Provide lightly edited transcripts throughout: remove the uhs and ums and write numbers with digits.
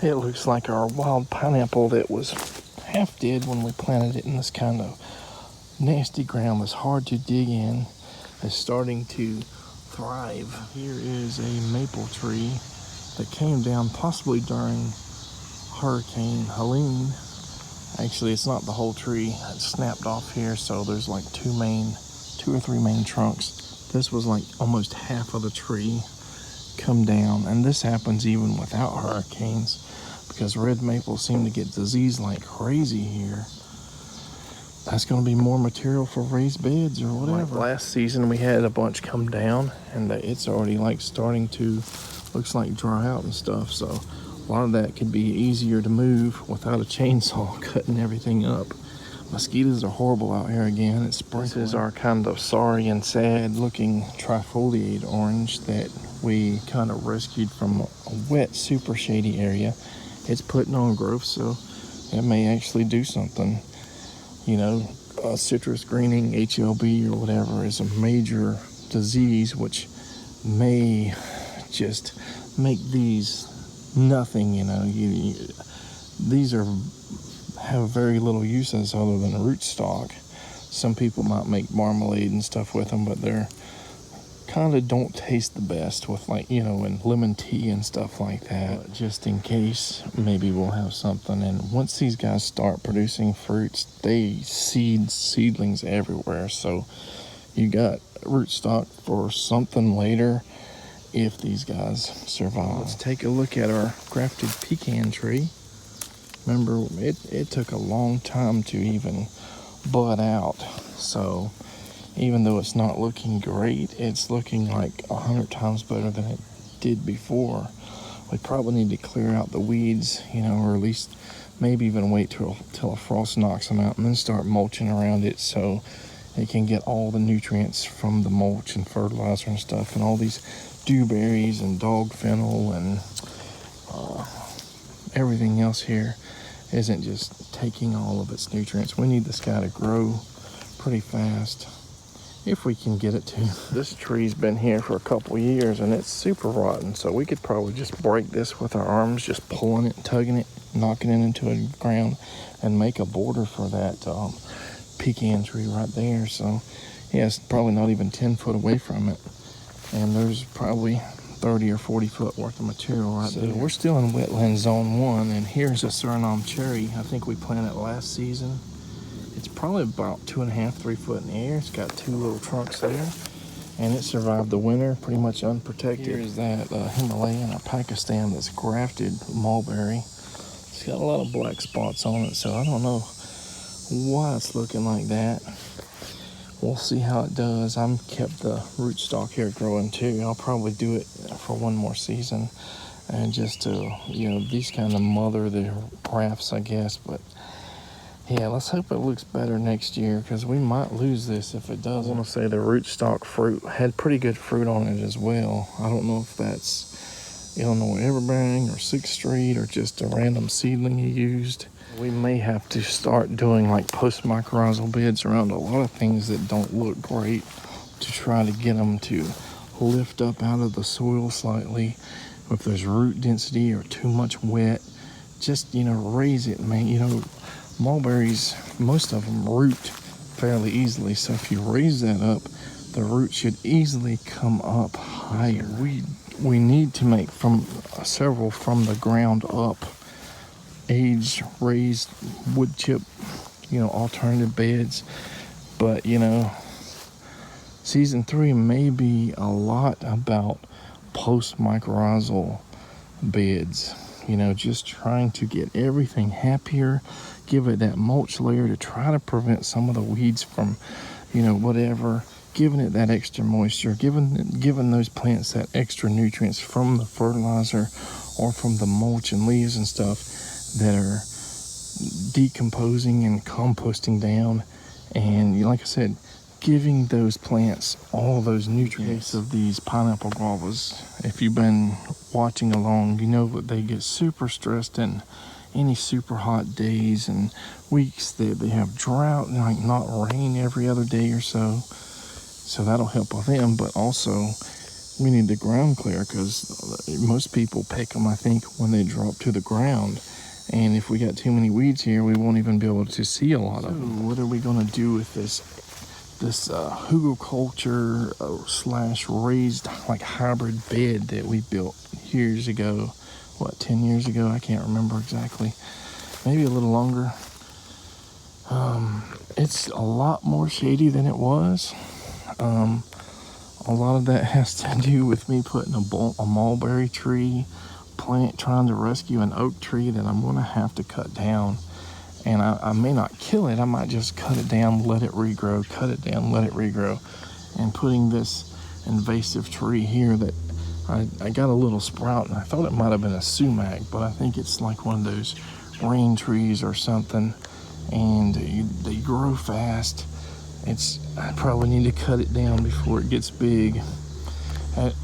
It looks like our wild pineapple that was half dead when we planted it in this kind of nasty ground that's hard to dig in is starting to thrive. Here is a maple tree that came down possibly during Hurricane Helene. Actually, it's not the whole tree. It snapped off here, so there's like two or three main trunks. This was like almost half of the tree come down, and this happens even without hurricanes because red maples seem to get disease like crazy here. That's going to be more material for raised beds or whatever. Like last season we had a bunch come down, and it's already like starting to looks like dry out and stuff, so a lot of that could be easier to move without a chainsaw cutting everything up. Mosquitoes are horrible out here again. It's sprinkling. This is our kind of sorry and sad looking trifoliate orange that we kind of rescued from a wet, super shady area. It's putting on growth, so it may actually do something. You know, citrus greening, HLB or whatever, is a major disease which may just make these nothing. You know, these have very little uses other than rootstock. Some people might make marmalade and stuff with them, but they're kind of don't taste the best with, like, you know, and lemon tea and stuff like that. But just in case, maybe we'll have something. And once these guys start producing fruits, they seedlings everywhere, so you got rootstock for something later if these guys survive. Let's take a look at our grafted pecan tree. Remember, it took a long time to even bud out, so even though it's not looking great, it's looking like 100 times better than it did before. We probably need to clear out the weeds, you know, or at least maybe even wait till a frost knocks them out and then start mulching around it so it can get all the nutrients from the mulch and fertilizer and stuff, and all these dewberries and dog fennel and everything else here isn't just taking all of its nutrients. We need this guy to grow pretty fast if we can get it to. This tree's been here for a couple years and it's super rotten, so we could probably just break this with our arms, just pulling it, tugging it, knocking it into the ground, and make a border for that pecan tree right there. So yeah, it's probably not even 10 foot away from it, and there's probably 30 or 40 foot worth of material right there. We're still in wetland zone 1, and here's a surinam cherry. I think we planted last season. It's probably about 2.5, 3 foot in the air. It's got 2 little trunks there, and it survived the winter pretty much unprotected. Here's that Himalayan or Pakistan that's grafted mulberry. It's got a lot of black spots on it, so I don't know why it's looking like that. We'll see how it does. I'm kept the rootstock here growing too. I'll probably do it for one more season, and just to, you know, these kind of mother the grafts, I guess. But yeah, let's hope it looks better next year, because we might lose this if it doesn't. I want to say the rootstock fruit had pretty good fruit on it as well. I don't know if that's Illinois Everbearing or 6th Street or just a random seedling he used. We may have to start doing like post-mycorrhizal beds around a lot of things that don't look great to try to get them to lift up out of the soil slightly. If there's root density or too much wet, just, you know, raise it, man. You know, mulberries, most of them root fairly easily, so if you raise that up, the root should easily come up higher. We need to make several from the ground up age raised wood chip, you know, alternative beds. But, you know, season 3 may be a lot about post mycorrhizal beds, you know, just trying to get everything happier, give it that mulch layer to try to prevent some of the weeds from, you know, whatever, giving it that extra moisture, giving those plants that extra nutrients from the fertilizer or from the mulch and leaves and stuff that are decomposing and composting down. And like I said, giving those plants all those nutrients of these pineapple guavas. If you've been watching along, you know that they get super stressed in any super hot days and weeks that they have drought, like not rain every other day or so. So that'll help with them, but also we need the ground clear, because most people pick them, I think, when they drop to the ground. And if we got too many weeds here, we won't even be able to see a lot of them. What are we gonna do with this hugelcultur slash raised like hybrid bed that we built years ago? What, 10 years ago? I can't remember exactly. Maybe a little longer. It's a lot more shady than it was. A lot of that has to do with me putting a mulberry tree plant, trying to rescue an oak tree that I'm going to have to cut down. And I may not kill it, I might just cut it down, let it regrow, cut it down, let it regrow. And putting this invasive tree here that I got a little sprout, and I thought it might have been a sumac, but I think it's like one of those rain trees or something. And they grow fast. I probably need to cut it down before it gets big,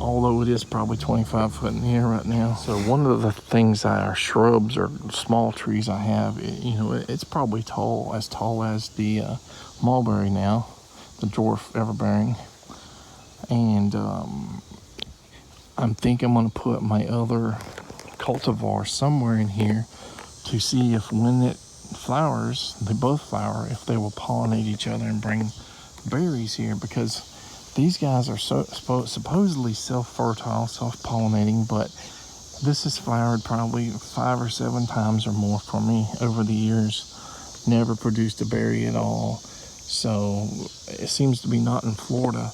although it is probably 25 foot in the air right now. So one of the things our shrubs or small trees I have, it's probably as tall as the mulberry now, the dwarf everbearing. And I'm thinking I'm going to put my other cultivar somewhere in here to see if when it flowers, they both flower, if they will pollinate each other and bring berries here, because these guys are supposedly self-fertile, self-pollinating, but this has flowered probably 5 or 7 times or more for me over the years. Never produced a berry at all. So it seems to be not in Florida,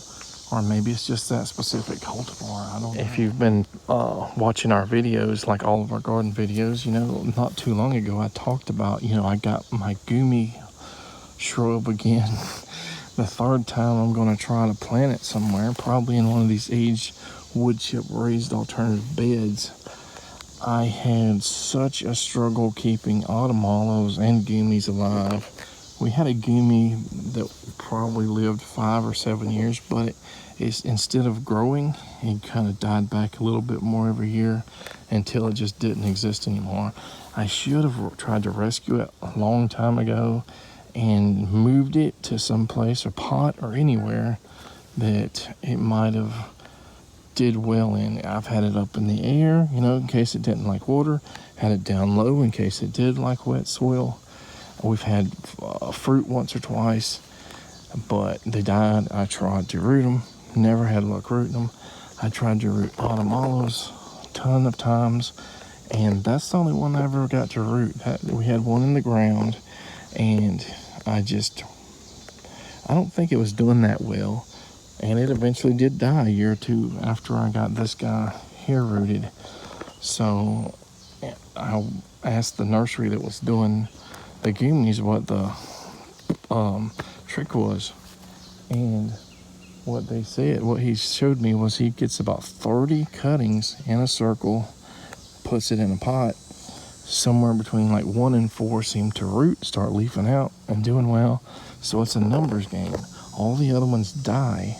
or maybe it's just that specific cultivar. I don't know. If you've been watching our videos, like all of our garden videos, not too long ago I talked about, I got my gumi shrub again. The third time I'm going to try to plant it somewhere, probably in one of these aged wood chip raised alternative beds. I had such a struggle keeping autumn mallows and gumis alive. We had a gumi that probably lived 5 or 7 years, but instead of growing, it kind of died back a little bit more every year until it just didn't exist anymore. I should have tried to rescue it a long time ago and moved it to some place, a pot or anywhere that it might have did well in. I've had it up in the air, in case it didn't like water, had it down low in case it did like wet soil. We've had fruit once or twice, but they died. I tried to root them, never had luck rooting them. I tried to root autumn olives a ton of times, and that's the only one I ever got to root. We had one in the ground, and I don't think it was doing that well, and it eventually did die a year or 2 after I got this guy here rooted. So I asked the nursery that was doing the gumis what the trick was, and what he showed me was he gets about 30 cuttings in a circle, puts it in a pot. Somewhere between like 1 and 4 seem to root, start leafing out and doing well. So it's a numbers game. All the other ones die.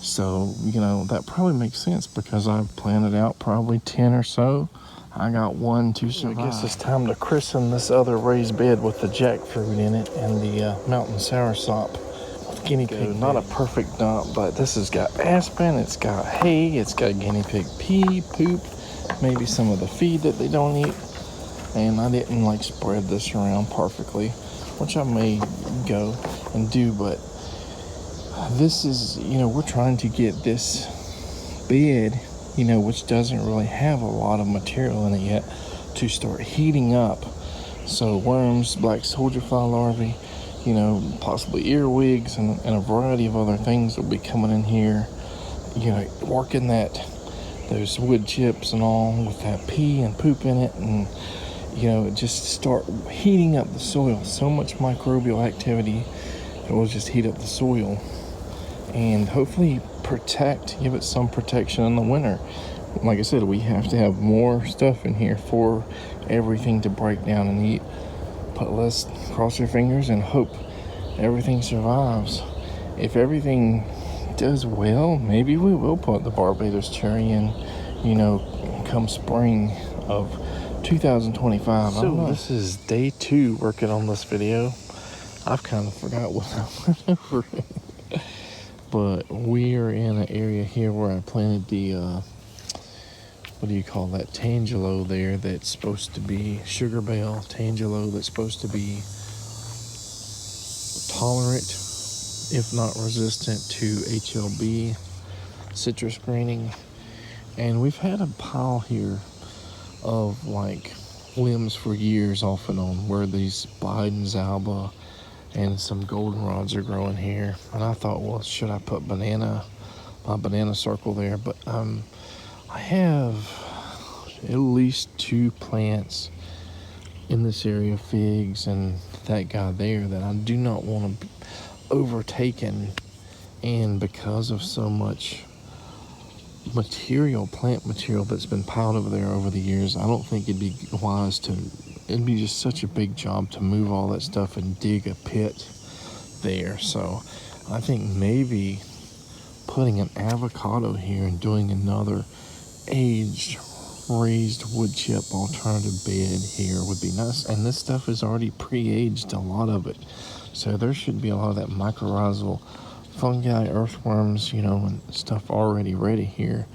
So, that probably makes sense, because I've planted out probably 10 or so. I got 1 to survive. I guess it's time to christen this other raised bed with the jackfruit in it and the mountain soursop with guinea pig. Not a perfect dump, but this has got aspen, it's got hay, it's got guinea pig pee, poop, maybe some of the feed that they don't eat. And I didn't spread this around perfectly, which I may go and do, but this is, we're trying to get this bed, which doesn't really have a lot of material in it yet, to start heating up. So worms, black soldier fly larvae, possibly earwigs, and a variety of other things will be coming in here, working those wood chips and all with that pee and poop in it, and just start heating up the soil. So much microbial activity, it will just heat up the soil, and hopefully give it some protection in the winter. Like I said, we have to have more stuff in here for everything to break down and eat. But let's cross our fingers and hope everything survives. If everything does well, maybe we will put the Barbados cherry in, come spring of 2025. So this is day 2 working on this video. I've kind of forgot what I went over. But we are in an area here where I planted the, what do you call that, tangelo there, that's supposed to be, sugar bell tangelo, that's supposed to be tolerant, if not resistant, to HLB citrus greening. And we've had a pile here of like limbs for years off and on, where these Biden's alba and some goldenrods are growing here. And I thought, well, should I put my banana circle there? But I have at least 2 plants in this area, figs and that guy there, that I do not want to be overtaken. And because of so much plant material that's been piled over there over the years, I don't think it'd be wise to, it'd be just such a big job to move all that stuff and dig a pit there. So I think maybe putting an avocado here and doing another aged raised wood chip alternative bed here would be nice. And this stuff is already pre-aged, a lot of it, so there should be a lot of that mycorrhizal fungi, earthworms, and stuff already ready here.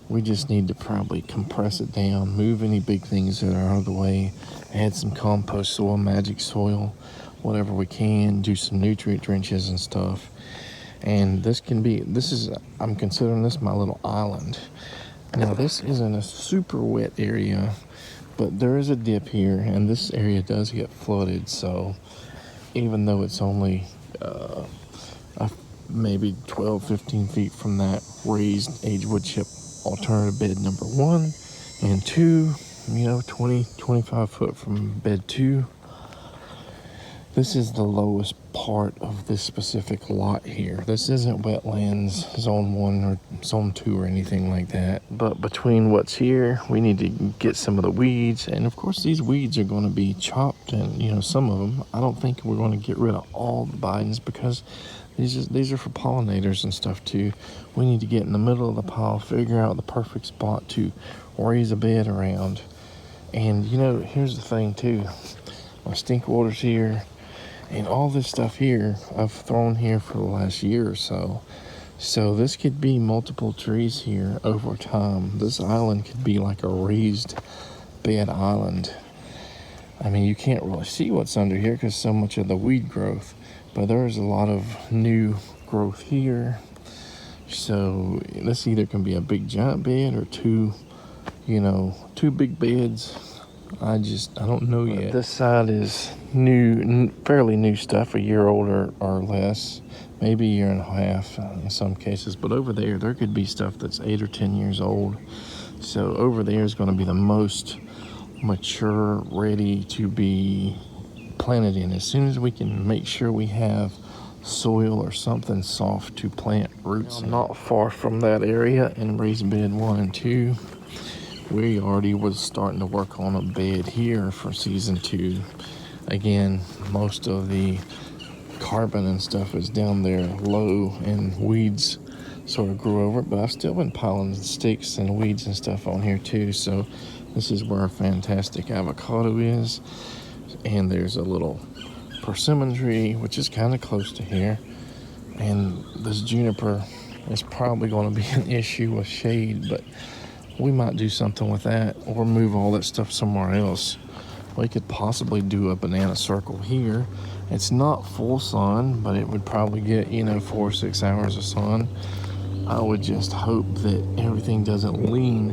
We just need to probably compress it down, move any big things that are out of the way, add some compost soil, magic soil, whatever we can, do some nutrient drenches and stuff. And I'm considering this my little island. Now, this isn't a super wet area, but there is a dip here, and this area does get flooded. So even though it's only maybe 12-15 feet from that raised aged wood chip alternative bed number 1 and 2, 20-25 foot from bed 2, this is the lowest part of this specific lot here. This isn't wetlands zone 1 or zone 2 or anything like that. But between what's here, we need to get some of the weeds. And of course, these weeds are going to be chopped, and some of them. I don't think we're going to get rid of all the Bidens, because these are for pollinators and stuff too. We need to get in the middle of the pile, figure out the perfect spot to raise a bed around. And here's the thing too. My stink water's here. And all this stuff here, I've thrown here for the last year or so. So this could be multiple trees here over time. This island could be like a raised bed island. I mean, you can't really see what's under here because so much of the weed growth. But there's a lot of new growth here. So this either can be a big giant bed or two big beds. I don't know yet. This side is new, fairly new stuff, a year old or less, maybe a year and a half in some cases. But over there could be stuff that's 8 or 10 years old. So over there is going to be the most mature, ready to be planted in. As soon as we can make sure we have soil or something soft to plant roots. Not far from that area in raised bed 1 and 2. We already was starting to work on a bed here for season 2. Again, most of the carbon and stuff is down there low, and weeds sort of grew over it, but I've still been piling sticks and weeds and stuff on here too. So this is where a fantastic avocado is, and there's a little persimmon tree which is kind of close to here, and this juniper is probably going to be an issue with shade, but we might do something with that or move all that stuff somewhere else. We could possibly do a banana circle here. It's not full sun, but it would probably get 4 or 6 hours of sun. I would just hope that everything doesn't lean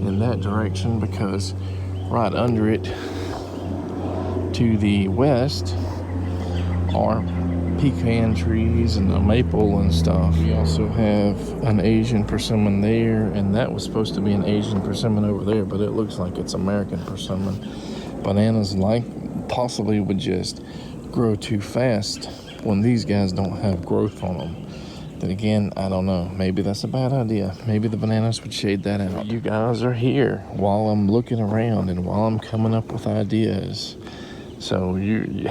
in that direction, because right under it to the west are pecan trees and a maple and stuff. We also have an Asian persimmon there, and that was supposed to be an Asian persimmon over there, but it looks like it's American persimmon. Bananas possibly would just grow too fast when these guys don't have growth on them. Then again, I don't know. Maybe that's a bad idea. Maybe the bananas would shade that out. You guys are here while I'm looking around and while I'm coming up with ideas. So you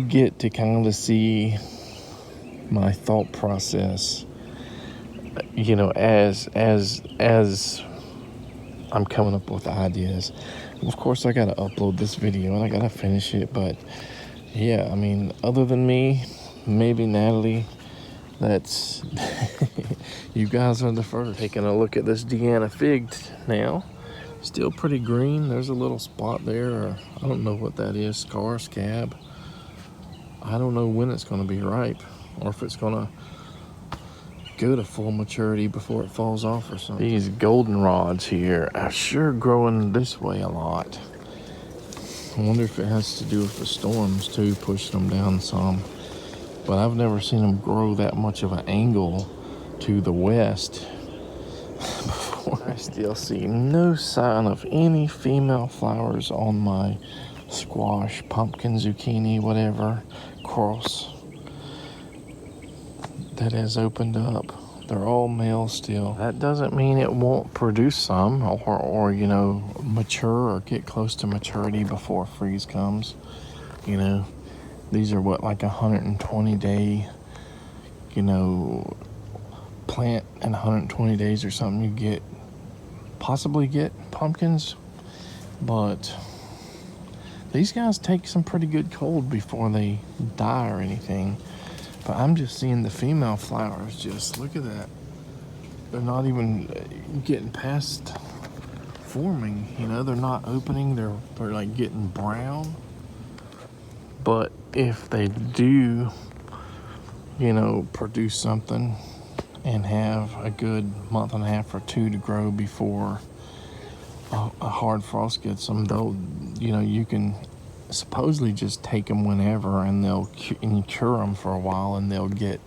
get to kind of see my thought process, as I'm coming up with ideas. Of course, I got to upload this video and I got to finish it. But yeah, I mean, other than me, maybe Natalie That's, you guys are the first. Taking a look at this Deanna fig now. Still pretty green. There's a little spot there, or I don't know what that is, scar, scab. I don't know when it's gonna be ripe, or if it's gonna go to full maturity before it falls off or something. These goldenrods here are sure growing this way a lot. I wonder if it has to do with the storms too, pushing them down some. But I've never seen them grow that much of an angle to the west before. I still see no sign of any female flowers on my squash, pumpkin, zucchini, whatever, cross that has opened up. They're all male still. That doesn't mean it won't produce some or you know, mature or get close to maturity before freeze comes. You know, these are what, like 120 day, you know, plant in 120 days or something. You possibly get pumpkins, but these guys take some pretty good cold before they die or anything. But I'm just seeing the female flowers, just look at that. They're not even getting past forming, you know, they're not opening, they're like getting brown. But if they do, you know, produce something and have a good month and a half or two to grow before a hard frost gets them, they'll, you know, you can supposedly just take them whenever and they'll cure them for a while and they'll get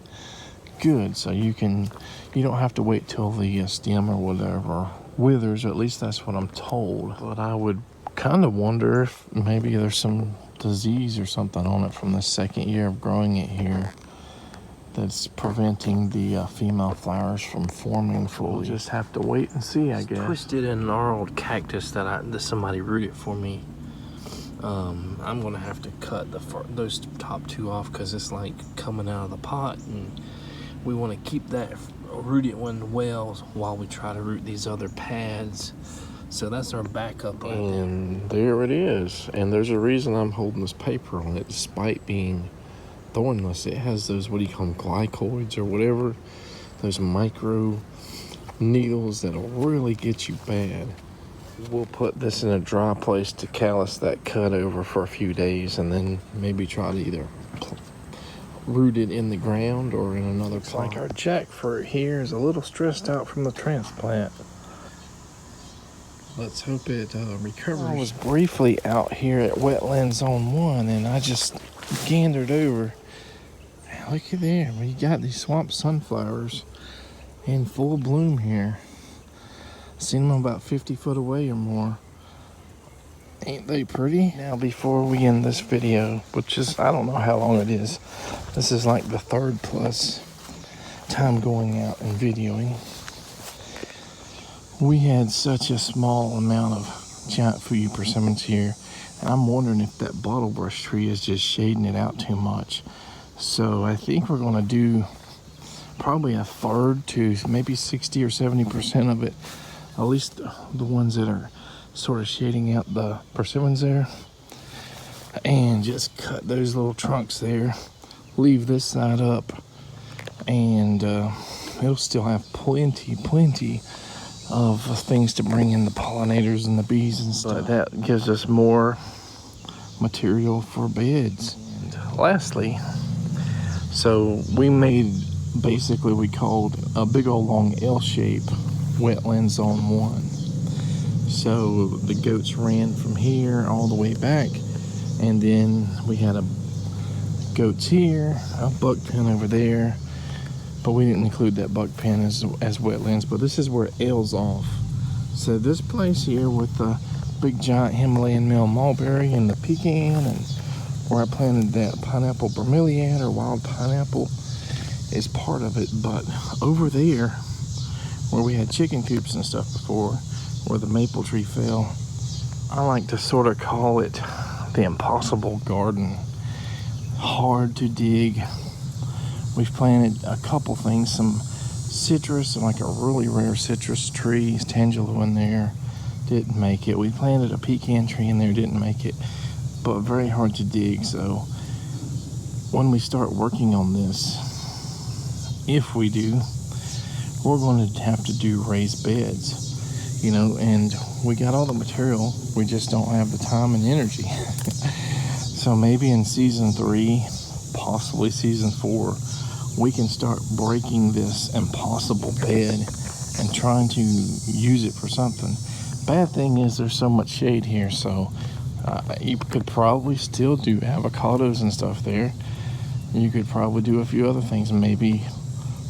good. So you don't have to wait till the stem or whatever withers, or at least that's what I'm told. But I would kind of wonder if maybe there's some disease or something on it from the second year of growing it here that's preventing the female flowers from forming fully. We'll just have to wait and see, I guess. Twisted and gnarled cactus that somebody rooted for me. I'm gonna have to cut those top two off because it's like coming out of the pot, and we want to keep that rooted one well while we try to root these other pads. So that's our backup right there. And there it is. And there's a reason I'm holding this paper on it, despite being thornless. It has those, what do you call them, glycoids or whatever, those micro needles that'll really get you bad. We'll put this in a dry place to callus that cut over for a few days, and then maybe try to either root it in the ground or in another plot. Like our jackfruit here is a little stressed out from the transplant. Let's hope it recovers. I was briefly out here at Wetland Zone 1 and I just gandered over. Look at there, we got these swamp sunflowers in full bloom here. Seen them about 50 foot away or more. Ain't they pretty? Now before we end this video, which is, I don't know how long it is. This is like the third plus time going out and videoing. We had such a small amount of giant fuyu persimmons here. And I'm wondering if that bottlebrush tree is just shading it out too much. So I think we're gonna do probably a third to maybe 60 or 70% of it. At least the ones that are sort of shading out the persimmons there. And just cut those little trunks there. Leave this side up. And it'll still have plenty of things to bring in the pollinators and the bees and stuff. But that gives us more material for beds. And lastly, so we made, basically we called a big old long L shape Wetland Zone 1. So the goats ran from here all the way back, and then we had goats here, a buck pen over there, but we didn't include that buck pen as wetlands. But this is where it L's off. So this place here with the big giant Himalayan male mulberry and the pecan, and where I planted that pineapple bromeliad or wild pineapple, is part of it. But over there where we had chicken coops and stuff before, where the maple tree fell, I like to sort of call it the impossible garden. Hard to dig. We've planted a couple things, some citrus, like a really rare citrus tree, Tangelo in there, didn't make it. We planted a pecan tree in there, didn't make it, but very hard to dig. So when we start working on this, if we do, we're going to have to do raised beds, you know, and we got all the material, we just don't have the time and energy. So maybe in season 3, possibly season 4, we can start breaking this impossible bed and trying to use it for something. Bad thing is there's so much shade here, so you could probably still do avocados and stuff there. You could probably do a few other things, maybe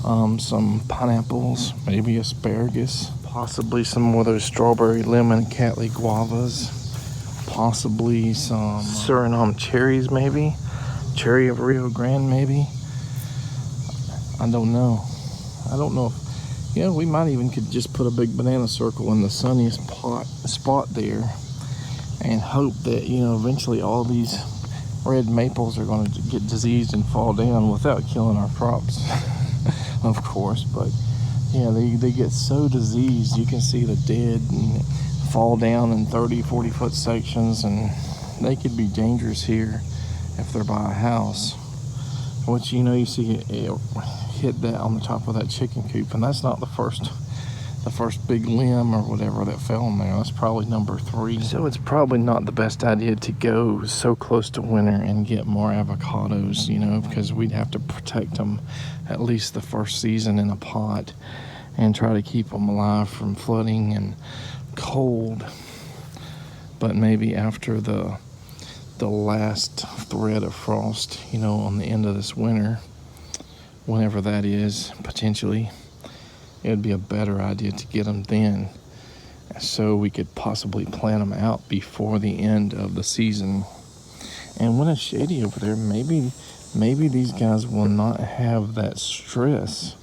some pineapples, maybe asparagus, possibly some more of those strawberry, lemon, Cattleya guavas, possibly some Surinam cherries, maybe cherry of Rio Grande, maybe. I don't know if, you know, we might even could just put a big banana circle in the sunniest spot there and hope that, you know, eventually all these red maples are going to get diseased and fall down without killing our crops. Of course, but yeah, they get so diseased, you can see the dead and fall down in 30-40 foot sections, and they could be dangerous here if they're by a house, which, you know, you see it hit that on the top of that chicken coop, and that's not the first big limb or whatever that fell in there. That's probably number 3. So it's probably not the best idea to go so close to winter and get more avocados, you know, because we'd have to protect them at least the first season in a pot and try to keep them alive from flooding and cold. But maybe after the last thread of frost, you know, on the end of this winter, whenever that is, potentially, it would be a better idea to get them then, so we could possibly plant them out before the end of the season. And when it's shady over there, maybe these guys will not have that stress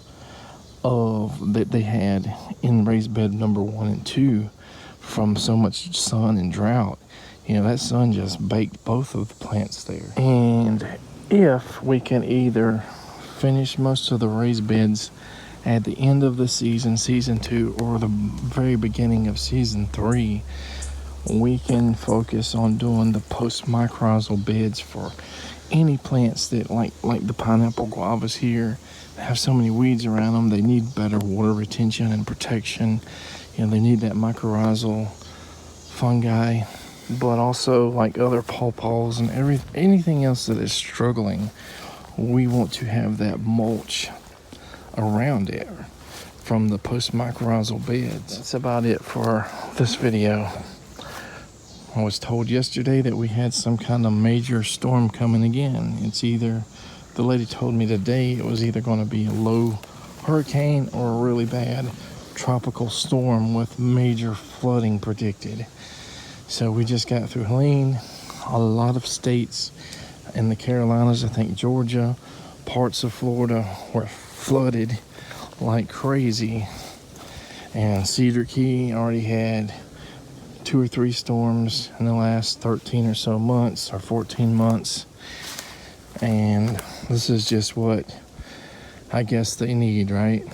of that they had in raised bed number 1 and 2 from so much sun and drought. You know, that sun just baked both of the plants there. And if we can either finish most of the raised beds at the end of the season, season 2, or the very beginning of season 3, we can focus on doing the post-mycorrhizal beds for any plants that, like the pineapple guavas here, have so many weeds around them. They need better water retention and protection. You know, they need that mycorrhizal fungi, but also like other pawpaws and anything else that is struggling. We want to have that mulch around it from the post-mycorrhizal beds. That's about it for this video. I was told yesterday that we had some kind of major storm coming again. It's either, the lady told me today, it was either going to be a low hurricane or a really bad tropical storm with major flooding predicted. So we just got through Helene. A lot of states in the Carolinas, I think Georgia, parts of Florida were flooded like crazy. And Cedar Key already had 2 or 3 storms in the last 13 or so months, or 14 months. And this is just what I guess they need, right?